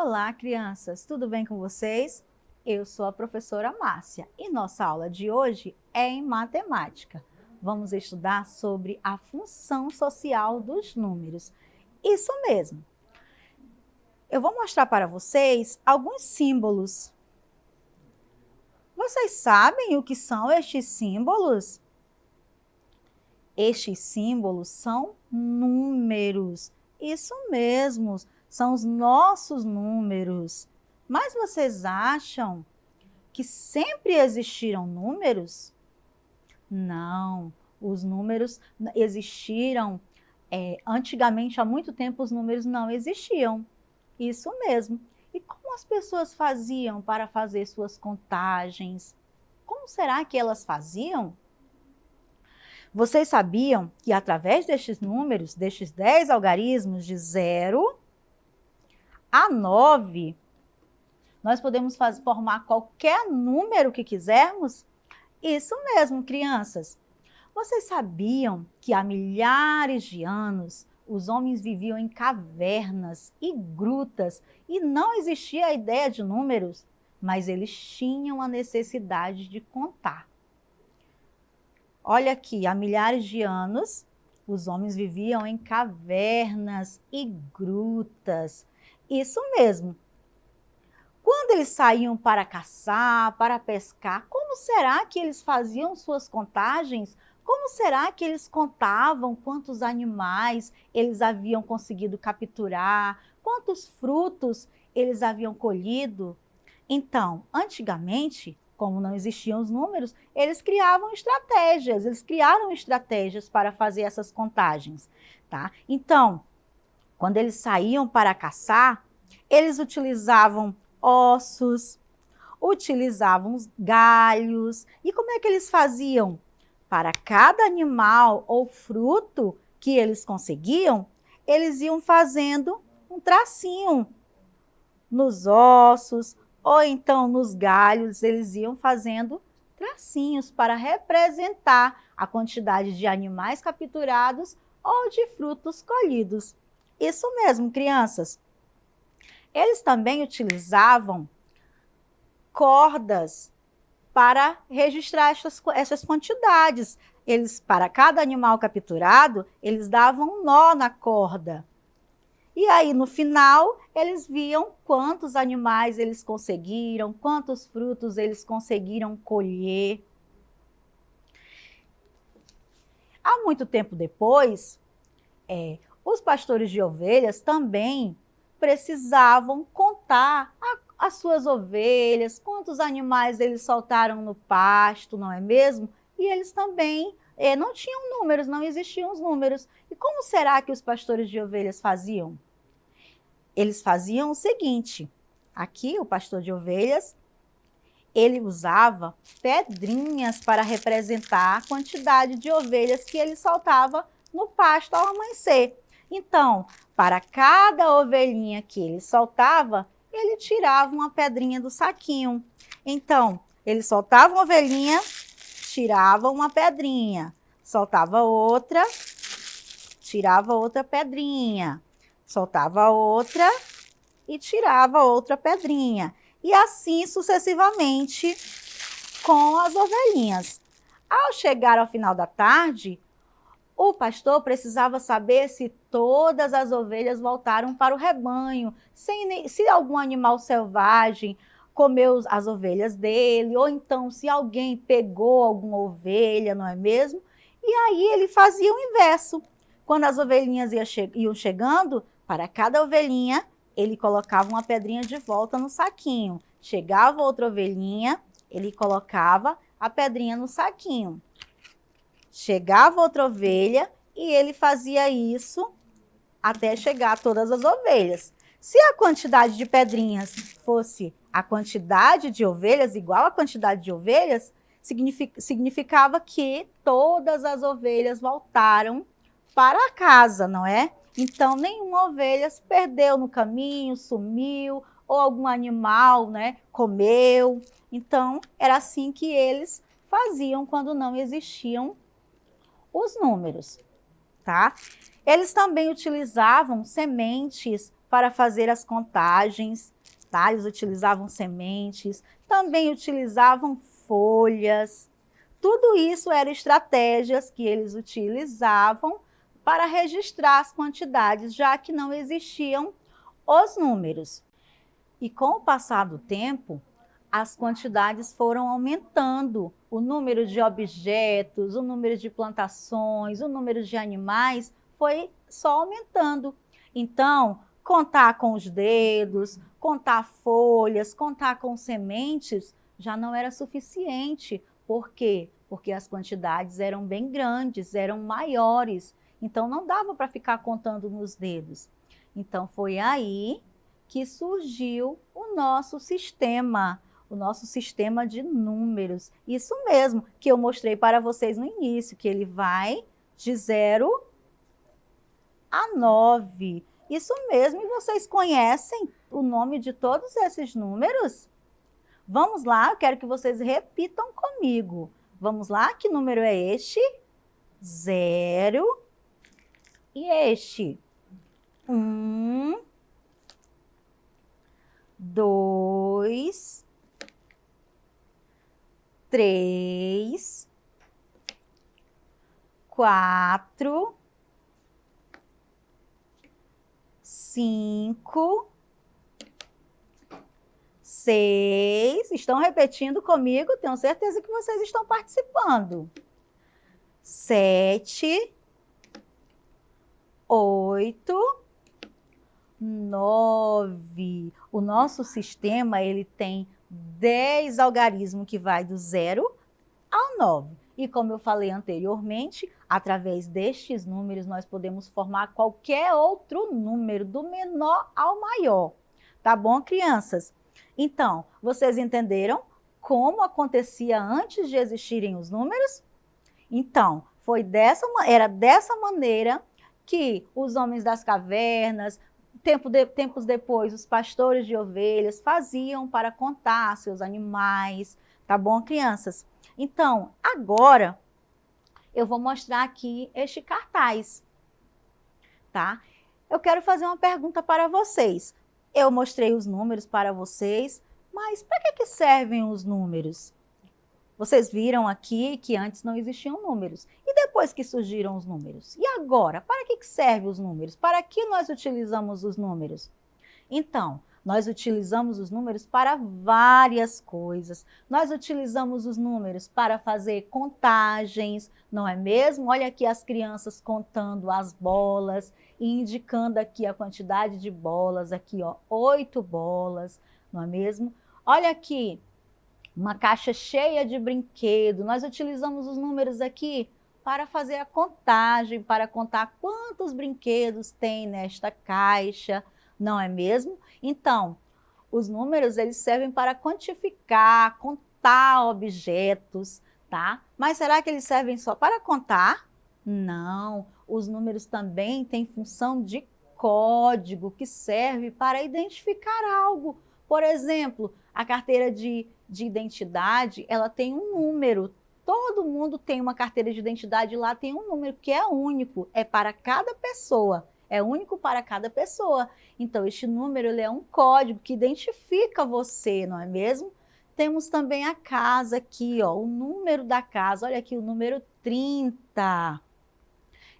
Olá, crianças! Tudo bem com vocês? Eu sou a professora Márcia e nossa aula de hoje é em matemática. Vamos estudar sobre a função social dos números. Isso mesmo! Eu vou mostrar para vocês alguns símbolos. Vocês sabem o que são estes símbolos? Estes símbolos são números. Isso mesmo, são os nossos números. Mas vocês acham que sempre existiram números? Não, os números existiram. Antigamente, há muito tempo, os números não existiam. Isso mesmo. E como as pessoas faziam para fazer suas contagens? Como será que elas faziam? Vocês sabiam que através destes números, destes 10 algarismos de 0 a 9, nós podemos formar qualquer número que quisermos? Isso mesmo, crianças. Vocês sabiam que há milhares de anos os homens viviam em cavernas e grutas e não existia a ideia de números, mas eles tinham a necessidade de contar. Olha aqui, há milhares de anos, os homens viviam em cavernas e grutas. Isso mesmo. Quando eles saíam para caçar, para pescar, como será que eles faziam suas contagens? Como será que eles contavam quantos animais eles haviam conseguido capturar? Quantos frutos eles haviam colhido? Então, antigamente, como não existiam os números, eles criaram estratégias para fazer essas contagens, tá? Então, quando eles saíam para caçar, eles utilizavam ossos, utilizavam galhos. E como é que eles faziam? Para cada animal ou fruto que eles conseguiam, eles iam fazendo um tracinho nos ossos, ou então nos galhos, eles iam fazendo tracinhos para representar a quantidade de animais capturados ou de frutos colhidos. Isso mesmo, crianças. Eles também utilizavam cordas para registrar essas quantidades. Para cada animal capturado, eles davam um nó na corda. E aí, no final, eles viam quantos animais eles conseguiram, quantos frutos eles conseguiram colher. Há muito tempo depois, os pastores de ovelhas também precisavam contar as suas ovelhas, quantos animais eles soltaram no pasto, não é mesmo? E eles também não tinham números, não existiam os números. E como será que os pastores de ovelhas faziam? Eles faziam o seguinte, aqui o pastor de ovelhas, ele usava pedrinhas para representar a quantidade de ovelhas que ele soltava no pasto ao amanhecer. Então, para cada ovelhinha que ele soltava, ele tirava uma pedrinha do saquinho. Então, ele soltava uma ovelhinha, tirava uma pedrinha, soltava outra, tirava outra pedrinha. Soltava outra e tirava outra pedrinha. E assim sucessivamente com as ovelhinhas. Ao chegar ao final da tarde, o pastor precisava saber se todas as ovelhas voltaram para o rebanho, se algum animal selvagem comeu as ovelhas dele, ou então se alguém pegou alguma ovelha, não é mesmo? E aí ele fazia o inverso. Quando as ovelhinhas iam chegando, para cada ovelhinha, ele colocava uma pedrinha de volta no saquinho. Chegava outra ovelhinha, ele colocava a pedrinha no saquinho. Chegava outra ovelha e ele fazia isso até chegar a todas as ovelhas. Se a quantidade de pedrinhas fosse a quantidade de ovelhas, igual a quantidade de ovelhas, significava que todas as ovelhas voltaram para casa, não é? Então, nenhuma ovelha se perdeu no caminho, sumiu, ou algum animal, né, comeu. Então, era assim que eles faziam quando não existiam os números, tá? Eles também utilizavam sementes para fazer as contagens. tá? Eles utilizavam sementes, também utilizavam folhas. Tudo isso eram estratégias que eles utilizavam para registrar as quantidades, já que não existiam os números. E com o passar do tempo, as quantidades foram aumentando. O número de objetos, o número de plantações, o número de animais foi só aumentando. Então, contar com os dedos, contar folhas, contar com sementes, já não era suficiente. Por quê? Porque as quantidades eram bem grandes, eram maiores. Então, não dava para ficar contando nos dedos. Então, foi aí que surgiu o nosso sistema de números. Isso mesmo que eu mostrei para vocês no início, que ele vai de 0 a 9. Isso mesmo, e vocês conhecem o nome de todos esses números? Vamos lá, eu quero que vocês repitam comigo. Vamos lá, que número é este? 0. E este? 1, 2, 3, 4, 5, 6. Estão repetindo comigo? Tenho certeza que vocês estão participando. 7, 8, 9. O nosso sistema, ele tem 10 algarismos que vai do 0 ao 9. E como eu falei anteriormente, através destes números nós podemos formar qualquer outro número, do menor ao maior. Tá bom, crianças? Então, vocês entenderam como acontecia antes de existirem os números? Então, era dessa maneira que os homens das cavernas, tempos depois, os pastores de ovelhas faziam para contar seus animais, tá bom, crianças? Então, agora, eu vou mostrar aqui este cartaz, tá? Eu quero fazer uma pergunta para vocês. Eu mostrei os números para vocês, mas para que servem os números? Vocês viram aqui que antes não existiam números. E depois que surgiram os números? E agora, para que servem os números? Para que nós utilizamos os números? Então, nós utilizamos os números para várias coisas. Nós utilizamos os números para fazer contagens, não é mesmo? Olha aqui as crianças contando as bolas e indicando aqui a quantidade de bolas. Aqui, ó, 8 bolas, não é mesmo? Olha aqui, uma caixa cheia de brinquedo. Nós utilizamos os números aqui para fazer a contagem, para contar quantos brinquedos tem nesta caixa, não é mesmo? Então, os números, eles servem para quantificar, contar objetos, tá? Mas será que eles servem só para contar? Não, os números também têm função de código, que serve para identificar algo. Por exemplo, a carteira de identidade, ela tem um número. Todo mundo tem uma carteira de identidade, lá tem um número que é único, é para cada pessoa, é único para cada pessoa. Então, este número, ele é um código que identifica você, não é mesmo? Temos também a casa aqui, ó, o número da casa, olha aqui o número 30.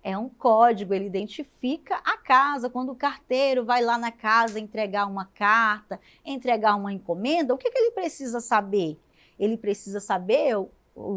É um código, ele identifica a casa. Quando o carteiro vai lá na casa entregar uma carta, entregar uma encomenda, o que ele precisa saber? Ele precisa saber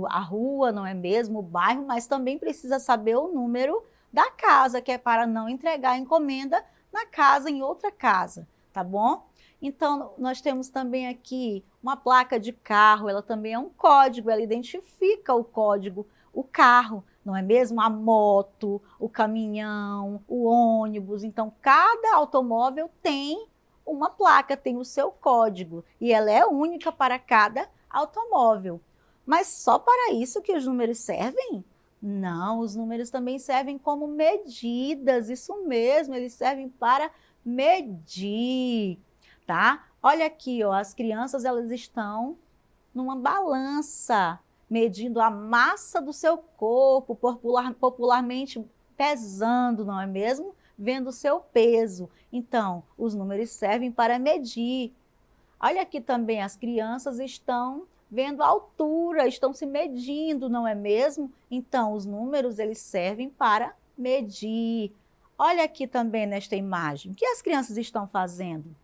a rua, não é mesmo? O bairro, mas também precisa saber o número da casa, que é para não entregar a encomenda na casa, em outra casa, tá bom? Então, nós temos também aqui uma placa de carro, ela também é um código, ela identifica o código, o carro, não é mesmo? A moto, o caminhão, o ônibus. Então, cada automóvel tem uma placa, tem o seu código, e ela é única para cada automóvel. Mas só para isso que os números servem? Não, os números também servem como medidas, isso mesmo, eles servem para medir, tá? Olha aqui, ó, as crianças, elas estão numa balança, medindo a massa do seu corpo, popularmente pesando, não é mesmo? Vendo o seu peso. Então, os números servem para medir Olha aqui também, as crianças estão vendo a altura, estão se medindo, não é mesmo? Então, os números, eles servem para medir. Olha aqui também nesta imagem, o que as crianças estão fazendo?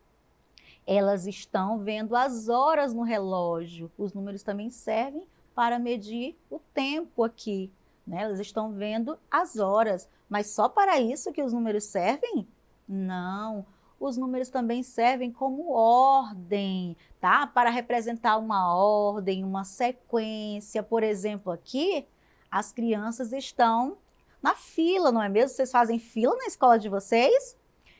Elas estão vendo as horas no relógio. Os números também servem para medir o tempo aqui, né? Elas estão vendo as horas, mas só para isso que os números servem? Não. Os números também servem como ordem, tá? Para representar uma ordem, uma sequência. Por exemplo, aqui, as crianças estão na fila, não é mesmo? Vocês fazem fila na escola de vocês?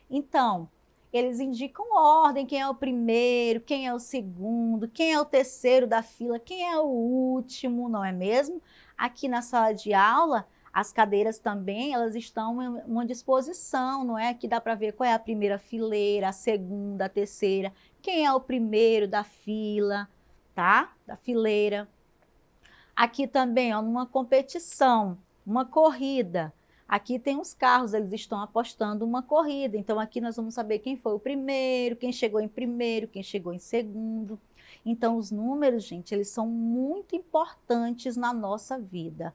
Então, eles indicam ordem, quem é o primeiro, quem é o segundo, quem é o terceiro da fila, quem é o último, não é mesmo? Aqui na sala de aula, as cadeiras também, elas estão em uma disposição, não é? Aqui dá para ver qual é a primeira fileira, a segunda, a terceira, quem é o primeiro da fila, tá? Da fileira. Aqui também, ó, numa competição, uma corrida. Aqui tem os carros, eles estão apostando uma corrida. Então, aqui nós vamos saber quem foi o primeiro, quem chegou em primeiro, quem chegou em segundo. Então, os números, gente, eles são muito importantes na nossa vida.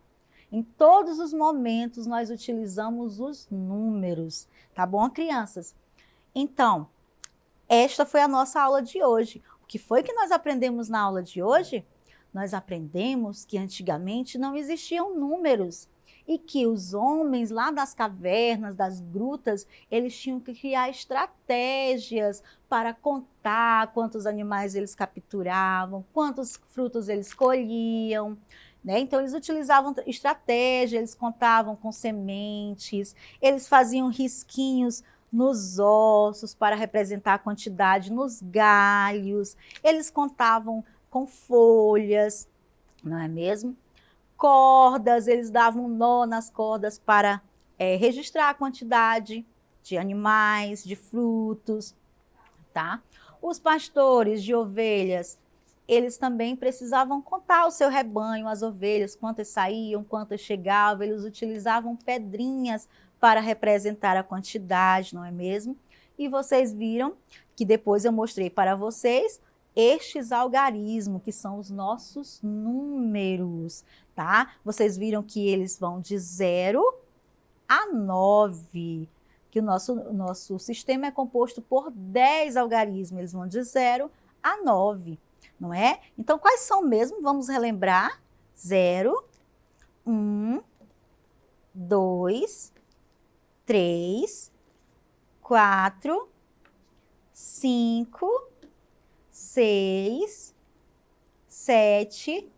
Em todos os momentos, nós utilizamos os números, tá bom, crianças? Então, esta foi a nossa aula de hoje. O que foi que nós aprendemos na aula de hoje? Nós aprendemos que antigamente não existiam números e que os homens lá das cavernas, das grutas, eles tinham que criar estratégias para contar quantos animais eles capturavam, quantos frutos eles colhiam, né? Então, eles utilizavam estratégia, eles contavam com sementes, eles faziam risquinhos nos ossos para representar a quantidade, nos galhos, eles contavam com folhas, não é mesmo? Cordas, eles davam um nó nas cordas para registrar a quantidade de animais, de frutos, tá? Os pastores de ovelhas, eles também precisavam contar o seu rebanho, as ovelhas, quantas saíam, quantas chegavam, eles utilizavam pedrinhas para representar a quantidade, não é mesmo? E vocês viram que depois eu mostrei para vocês estes algarismos, que são os nossos números, tá? Vocês viram que eles vão de 0 a 9, que o nosso sistema é composto por 10 algarismos, eles vão de 0 a 9, não é? Então, quais são mesmo? Vamos relembrar: 0, 1, 2, 3, 4, 5, 6, 7,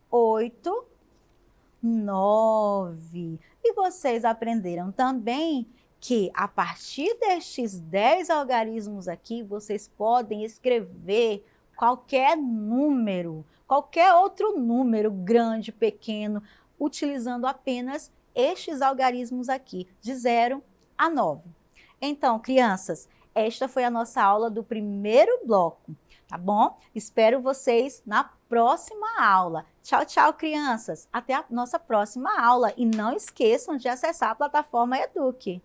8, 9. E vocês aprenderam também que a partir destes 10 algarismos aqui, vocês podem escrever qualquer número, qualquer outro número, grande, pequeno, utilizando apenas estes algarismos aqui, de 0 a 9. Então, crianças, esta foi a nossa aula do primeiro bloco, tá bom? Espero vocês na próxima aula. Tchau, tchau, crianças! Até a nossa próxima aula. E não esqueçam de acessar a plataforma Eduque.